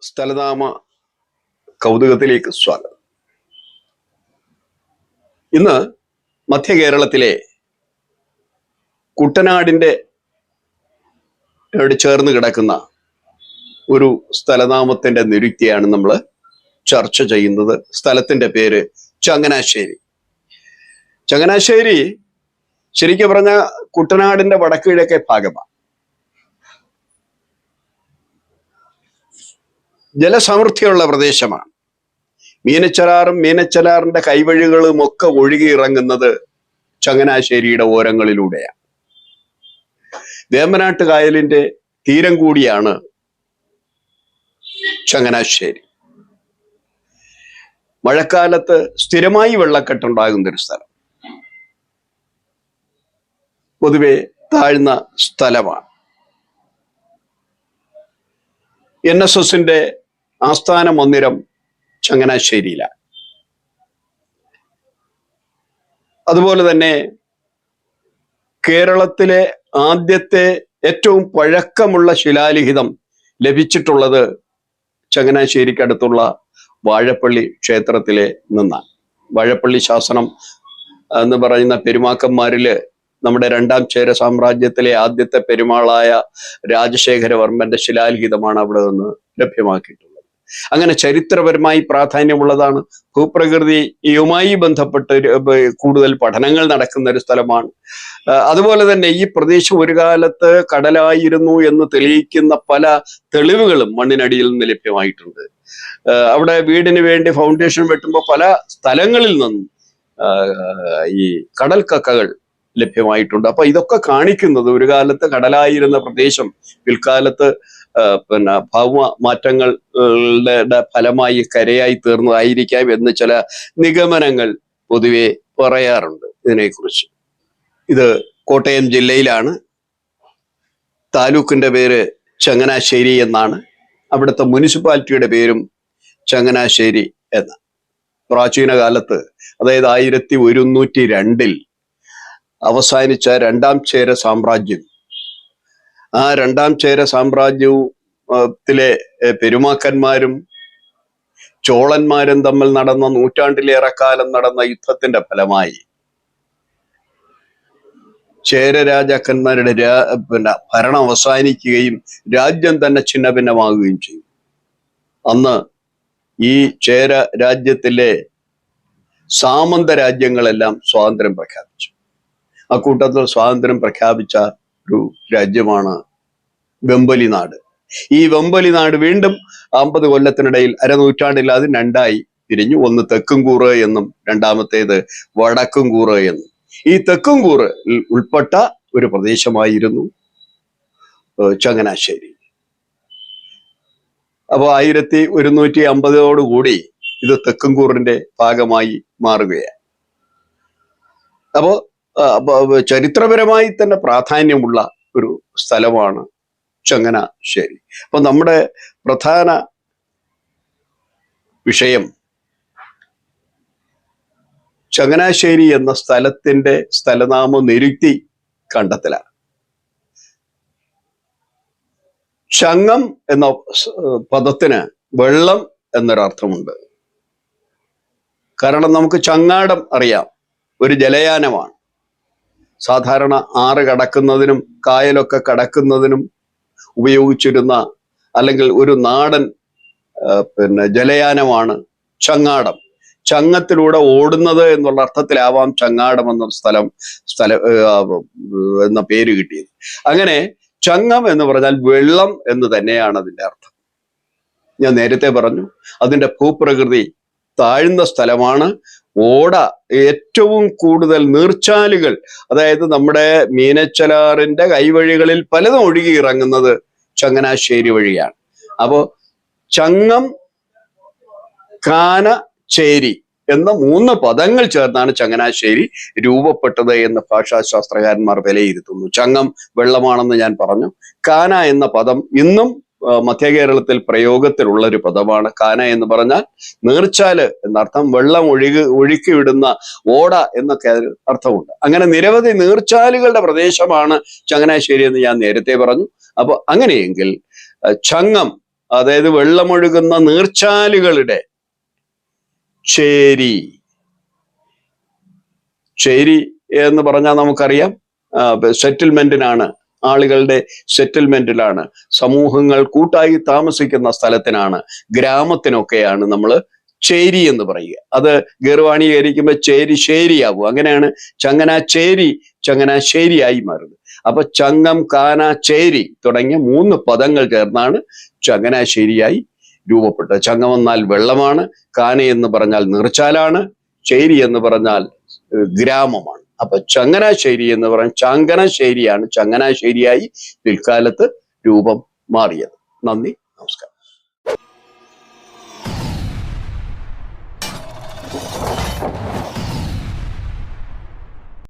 സ്ഥലനാമ കൗതുകത്തിലേക്ക് സ്വാഗതം. ഇന്ന് മധ്യ കേരളത്തിലെ കുട്ടനാടിൻ്റെ ചേർന്ന് കിടക്കുന്ന ഒരു സ്ഥലനാമത്തിന്റെ നിരുക്തിയാണ് നമ്മൾ ചർച്ച ചെയ്യുന്നത്. സ്ഥലത്തിന്റെ പേര് ചങ്ങനാശ്ശേരി. ചങ്ങനാശ്ശേരി ശരിക്കും പറഞ്ഞ കുട്ടനാടിന്റെ വടക്ക് കിഴക്കേ ഭാഗമാണ്. ജലസമൃദ്ധിയുള്ള പ്രദേശമാണ്. മീനച്ചലാറും മീനച്ചലാറിന്റെ കൈവഴികളും ഒക്കെ ഒഴുകി ഇറങ്ങുന്നത് ചങ്ങനാശ്ശേരിയുടെ ഓരങ്ങളിലൂടെയാണ്. വേമ്പനാട്ട് കായലിന്റെ തീരം കൂടിയാണ് ചങ്ങനാശ്ശേരി. മഴക്കാലത്ത് സ്ഥിരമായി വെള്ളക്കെട്ടുണ്ടാകുന്നൊരു സ്ഥലം. പൊതുവെ താഴ്ന്ന സ്ഥലമാണ്. NSSന്റെ ആസ്ഥാന മന്ദിരം ചങ്ങനാശ്ശേരിയിലാണ്. അതുപോലെ തന്നെ കേരളത്തിലെ ആദ്യത്തെ ഏറ്റവും പഴക്കമുള്ള ശിലാലിഖിതം ലഭിച്ചിട്ടുള്ളത് ചങ്ങനാശ്ശേരിക്കടുത്തുള്ള വാഴപ്പള്ളി ക്ഷേത്രത്തിലെ നിന്നാണ്. വാഴപ്പള്ളി ശാസനം എന്ന് പറയുന്ന പെരുമാക്കന്മാരില് നമ്മുടെ രണ്ടാം ചേര സാമ്രാജ്യത്തിലെ ആദ്യത്തെ പെരുമാളായ രാജശേഖരവർമ്മന്റെ ശിലാലിഖിതമാണ് അവിടെ നിന്ന് ലഭ്യമാക്കിയിട്ടുള്ളത്. അങ്ങനെ ചരിത്രപരമായി പ്രാധാന്യമുള്ളതാണ്. ഭൂപ്രകൃതിയുമായി ബന്ധപ്പെട്ട് കൂടുതൽ പഠനങ്ങൾ നടക്കുന്ന ഒരു സ്ഥലമാണ്. അതുപോലെ തന്നെ ഈ പ്രദേശം ഒരു കാലത്ത് കടലായിരുന്നു എന്ന് തെളിയിക്കുന്ന പല തെളിവുകളും മണ്ണിനടിയിൽ നിന്ന് ലഭ്യമായിട്ടുണ്ട്. അവിടെ വീടിന് വേണ്ടി ഫൗണ്ടേഷൻ വെട്ടുമ്പോൾ പല സ്ഥലങ്ങളിൽ നിന്നും ഈ കടൽ കക്കകൾ ലഭ്യമായിട്ടുണ്ട്. അപ്പൊ ഇതൊക്കെ കാണിക്കുന്നത് ഒരു കാലത്ത് കടലായിരുന്ന പ്രദേശം പിൽക്കാലത്ത് ഭൗമ മാറ്റങ്ങളുടെ ഫലമായി കരയായി തീർന്നതായിരിക്കാം എന്ന് ചില നിഗമനങ്ങൾ പൊതുവെ പറയാറുണ്ട് ഇതിനെക്കുറിച്ച്. ഇത് കോട്ടയം ജില്ലയിലാണ്. താലൂക്കിന്റെ പേര് ചങ്ങനാശ്ശേരി എന്നാണ്. അവിടുത്തെ മുനിസിപ്പാലിറ്റിയുടെ പേരും ചങ്ങനാശ്ശേരി എന്ന്. പ്രാചീന കാലത്ത്, അതായത് 1102 അവസാനിച്ച രണ്ടാം ചേര സാമ്രാജ്യം, ആ രണ്ടാം ചേര സാമ്രാജ്യത്തിലെ പെരുമാക്കന്മാരും ചോളന്മാരും തമ്മിൽ നടന്ന നൂറ്റാണ്ടിലേറെക്കാലം നടന്ന യുദ്ധത്തിന്റെ ഫലമായി ചേര രാജാക്കന്മാരുടെ ഭരണം അവസാനിക്കുകയും രാജ്യം തന്നെ ഛിന്ന ഭിന്നമാകുകയും ചെയ്തു. അന്ന് ഈ ചേര രാജ്യത്തിലെ സാമന്ത രാജ്യങ്ങളെല്ലാം സ്വാതന്ത്ര്യം പ്രഖ്യാപിച്ചു. അക്കൂട്ടത്തിൽ സ്വാതന്ത്ര്യം പ്രഖ്യാപിച്ച ഒരു രാജ്യമാണ് വെമ്പലി നാട്. ഈ വെമ്പലി നാട് വീണ്ടും 50 കൊല്ലത്തിനിടയിൽ അരനൂറ്റാണ്ടിൽ അത് രണ്ടായി പിരിഞ്ഞു. ഒന്ന് തെക്കുംകൂറ് എന്നും രണ്ടാമത്തേത് വടക്കുംകൂറ് എന്നും. ഈ തെക്കുംകൂറ് ഉൾപ്പെട്ട ഒരു പ്രദേശമായിരുന്നു ചങ്ങനാശ്ശേരി. അപ്പോൾ 1150 ഇത് തെക്കുംകൂറിന്റെ ഭാഗമായി മാറുകയാണ്. അപ്പോ ചരിത്രപരമായി തന്നെ പ്രാധാന്യമുള്ള ഒരു സ്ഥലമാണ് ചങ്ങനാശ്ശേരി. അപ്പൊ നമ്മുടെ പ്രധാന വിഷയം ചങ്ങനാശ്ശേരി എന്ന സ്ഥലത്തിന്റെ സ്ഥലനാമ നിരുക്തി കണ്ടെത്തലാണ്. ചങ്ങം എന്ന പദത്തിന് വെള്ളം എന്നൊരർത്ഥമുണ്ട്. കാരണം നമുക്ക് ചങ്ങാടം അറിയാം, ഒരു ജലയാനമാണ്. സാധാരണ ആറ് കടക്കുന്നതിനും കായലൊക്കെ കടക്കുന്നതിനും ഉപയോഗിച്ചിരുന്ന അല്ലെങ്കിൽ ഒരു നാടൻ ജലയാനമാണ് ചങ്ങാടം. ചങ്ങത്തിലൂടെ ഓടുന്നത് എന്നുള്ള അർത്ഥത്തിലാവാം ചങ്ങാടം എന്ന സ്ഥലം എന്ന പേര് കിട്ടിയത്. അങ്ങനെ ചങ്ങം എന്ന് പറഞ്ഞാൽ വെള്ളം എന്ന് തന്നെയാണ് അതിൻ്റെ അർത്ഥം. ഞാൻ നേരത്തെ പറഞ്ഞു, അതിൻ്റെ ഭൂപ്രകൃതി താഴ്ന്ന സ്ഥലമാണ്. ഓട ഏറ്റവും കൂടുതൽ നീർച്ചാലുകൾ, അതായത് നമ്മുടെ മീനച്ചലാറിന്റെ കൈവഴികളിൽ പലതും ഒഴുകി ഇറങ്ങുന്നത് ചങ്ങനാശ്ശേരി വഴിയാണ്. അപ്പോ ചങ്ങം, കാന, ചേരി എന്ന 3 പദങ്ങൾ ചേർന്നാണ് ചങ്ങനാശ്ശേരി രൂപപ്പെട്ടത് എന്ന് ഭാഷാശാസ്ത്രകാരന്മാർ വിലയിരുത്തുന്നു. ചങ്ങം വെള്ളമാണെന്ന് ഞാൻ പറഞ്ഞു. കാന എന്ന പദം ഇന്നും മധ്യ കേരളത്തിൽ പ്രയോഗത്തിലുള്ള ഒരു പദമാണ്. കാന എന്ന് പറഞ്ഞാൽ നീർച്ചാല് എന്നർത്ഥം. വെള്ളം ഒഴുക്കിവിടുന്ന ഓട എന്നൊക്കെ അർത്ഥമുണ്ട്. അങ്ങനെ നിരവധി നീർച്ചാലുകളുടെ പ്രദേശമാണ് ചങ്ങനാശ്ശേരി എന്ന് ഞാൻ നേരത്തെ പറഞ്ഞു. അപ്പൊ അങ്ങനെയെങ്കിൽ ചങ്ങം അതായത് വെള്ളമൊഴുകുന്ന നീർച്ചാലുകളുടെ ചേരി. ചേരി എന്ന് പറഞ്ഞാൽ നമുക്കറിയാം സെറ്റിൽമെന്റിനാണ്, ആളുകളുടെ സെറ്റിൽമെന്റിലാണ്, സമൂഹങ്ങൾ കൂട്ടായി താമസിക്കുന്ന സ്ഥലത്തിനാണ്, ഗ്രാമത്തിനൊക്കെയാണ് നമ്മൾ ചേരി എന്ന് പറയുക. അത് ഗർവാണീകരിക്കുമ്പോൾ ചേരി ശേരിയാവും. അങ്ങനെയാണ് ചങ്ങനാശ്ശേരി ചങ്ങനാശ്ശേരിയായി മാറുന്നത്. അപ്പൊ ചങ്ങം, കാന, ചേരി തുടങ്ങിയ 3 പദങ്ങൾ ചേർന്നാണ് ചങ്ങനാശ്ശേരിയായി രൂപപ്പെട്ടത്. ചങ്ങം എന്നാൽ വെള്ളമാണ്, കാന എന്ന് പറഞ്ഞാൽ നീർച്ചാലാണ്, ചേരി എന്ന് പറഞ്ഞാൽ ഗ്രാമമാണ്. അപ്പൊ ചങ്ങനാശ്ശേരി എന്ന് പറഞ്ഞാൽ ചങ്ങനാശ്ശേരിയാണ് ചങ്ങനാശ്ശേരിയായി പിൽക്കാലത്ത് രൂപം മാറിയത്. നന്ദി.